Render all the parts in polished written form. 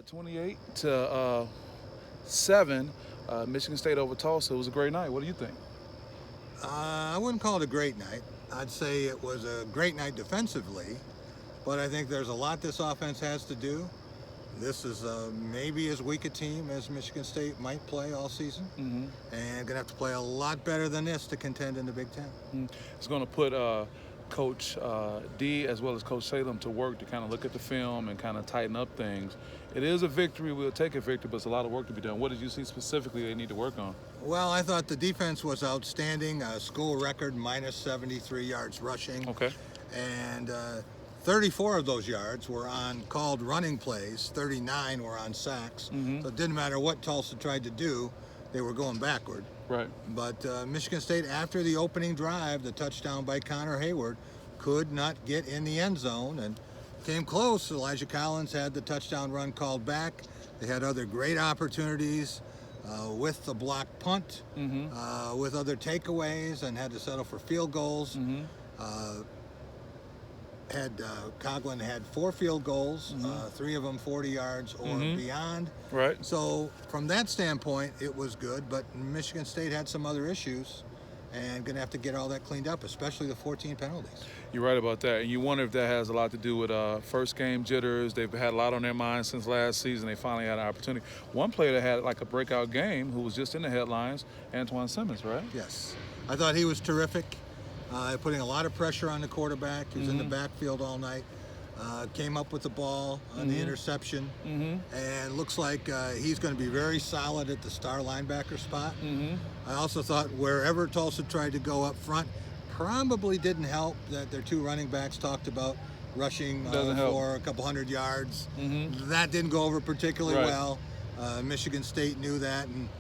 28-7, Michigan State over Tulsa. It was a great night. What do you think? I wouldn't call it a great night. I'd say it was a great night defensively, but I think there's a lot this offense has to do. This is maybe as weak a team as Michigan State might play all season, and going to have to play a lot better than this to contend in the Big Ten. It's going to put Coach D as well as Coach Salem to work to kind of look at the film and kind of tighten up things. It is a victory. We'll take a victory, but it's a lot of work to be done. What did you see specifically they need to work on? Well, I thought the defense was outstanding. School record minus 73 yards rushing. Okay. And 34 of those yards were on called running plays. 39 were on sacks. So it didn't matter what Tulsa tried to do, they were going backward. Right. But Michigan State, after the opening drive, the touchdown by Connor Hayward, could not get in the end zone and came close. Elijah Collins had the touchdown run called back. They had other great opportunities with the block punt, with other takeaways, and had to settle for field goals. Coughlin had 4 field goals, 3 of them 40 yards or beyond. Right. So from that standpoint, it was good, but Michigan State had some other issues and going to have to get all that cleaned up, especially the 14 penalties. You're right about that, and you wonder if that has a lot to do with first game jitters. They've had a lot on their minds since last season. They finally had an opportunity. One player that had like a breakout game who was just in the headlines, Antoine Simmons, right? Yes. I thought he was terrific. Putting a lot of pressure on the quarterback. He was in the backfield all night. Came up with the ball on the interception. And looks like he's going to be very solid at the star linebacker spot. I also thought wherever Tulsa tried to go up front, probably didn't help that their 2 running backs talked about rushing for a couple hundred yards. That didn't go over particularly well. Michigan State knew that, and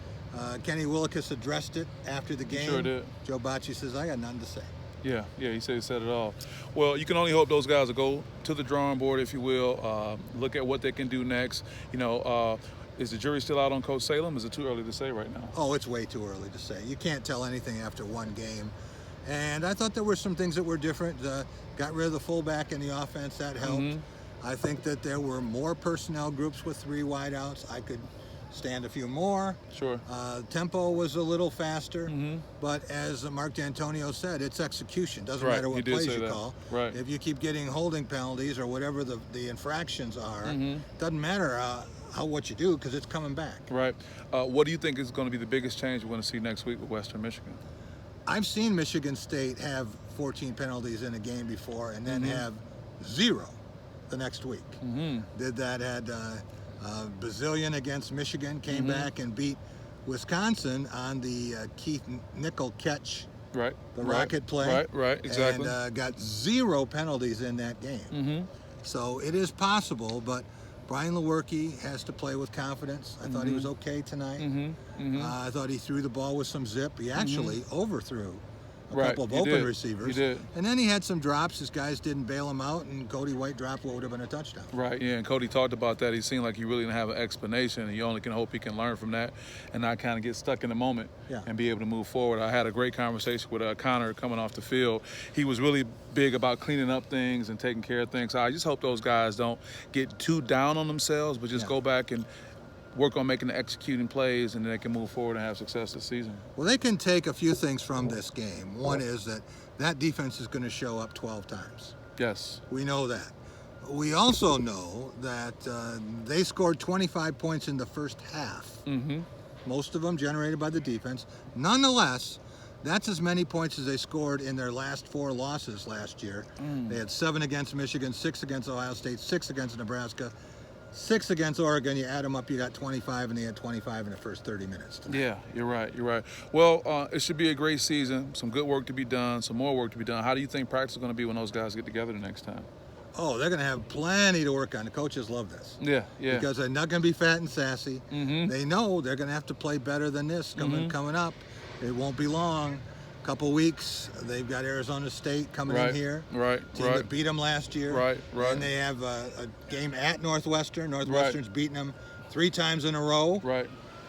Kenny Willekes addressed it after the game. Sure did. Joe Bocci says, I got nothing to say. Yeah, he said it all. Well, you can only hope those guys will go to the drawing board, if you will, look at what they can do next. You know, is the jury still out on Coach Salem? Is it too early to say right now? Oh, it's way too early to say. You can't tell anything after one game. And I thought there were some things that were different. Got rid of the fullback in the offense. That helped. I think that there were more personnel groups with 3 wideouts. I could stand a few more. Sure. Tempo was a little faster, but as Mark D'Antonio said, it's execution. Doesn't matter what plays you call. Right. If you keep getting holding penalties or whatever the infractions are, doesn't matter what you do because it's coming back. Right. What do you think is going to be the biggest change we're going to see next week with Western Michigan? I've seen Michigan State have 14 penalties in a game before and then have 0 the next week. Did that at Bazillion against Michigan, came back and beat Wisconsin on the Keith Nickel catch, the rocket play. Right, exactly. And got 0 penalties in that game. So it is possible, but Brian Lewerke has to play with confidence. I thought he was okay tonight. I thought he threw the ball with some zip. He actually overthrew a couple of open receivers. He did. And then he had some drops. His guys didn't bail him out, and Cody White dropped what would have been a touchdown. Right, yeah, and Cody talked about that. He seemed like he really didn't have an explanation, and you only can hope he can learn from that and not kind of get stuck in the moment and be able to move forward. I had a great conversation with Connor coming off the field. He was really big about cleaning up things and taking care of things. So I just hope those guys don't get too down on themselves, but just go back and work on making the executing plays, and then they can move forward and have success this season. Well, they can take a few things from this game. One is that defense is going to show up 12 times. Yes. We know that. We also know that they scored 25 points in the first half. Most of them generated by the defense. Nonetheless, that's as many points as they scored in their last 4 losses last year. They had 7 against Michigan, 6 against Ohio State, 6 against Nebraska, 6 against Oregon. You add them up, you got 25, and they had 25 in the first 30 minutes tonight. Yeah, you're right. Well, it should be a great season, some good work to be done, some more work to be done. How do you think practice is going to be when those guys get together the next time? Oh, they're going to have plenty to work on. The coaches love this. Yeah. Because they're not going to be fat and sassy. They know they're going to have to play better than this coming up. It won't be long. Couple weeks. They've got Arizona State coming in here. Team that beat them last year. And they have a game at Northwestern. Northwestern's beaten them 3 times in a row.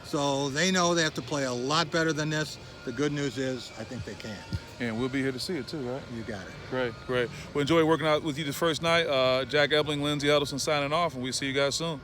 So they know they have to play a lot better than this. The good news is, I think they can. And we'll be here to see it too, right? You got it. Great. Well, enjoy working out with you this first night. Jack Ebling, Lindsay Huddleston signing off, and we'll see you guys soon.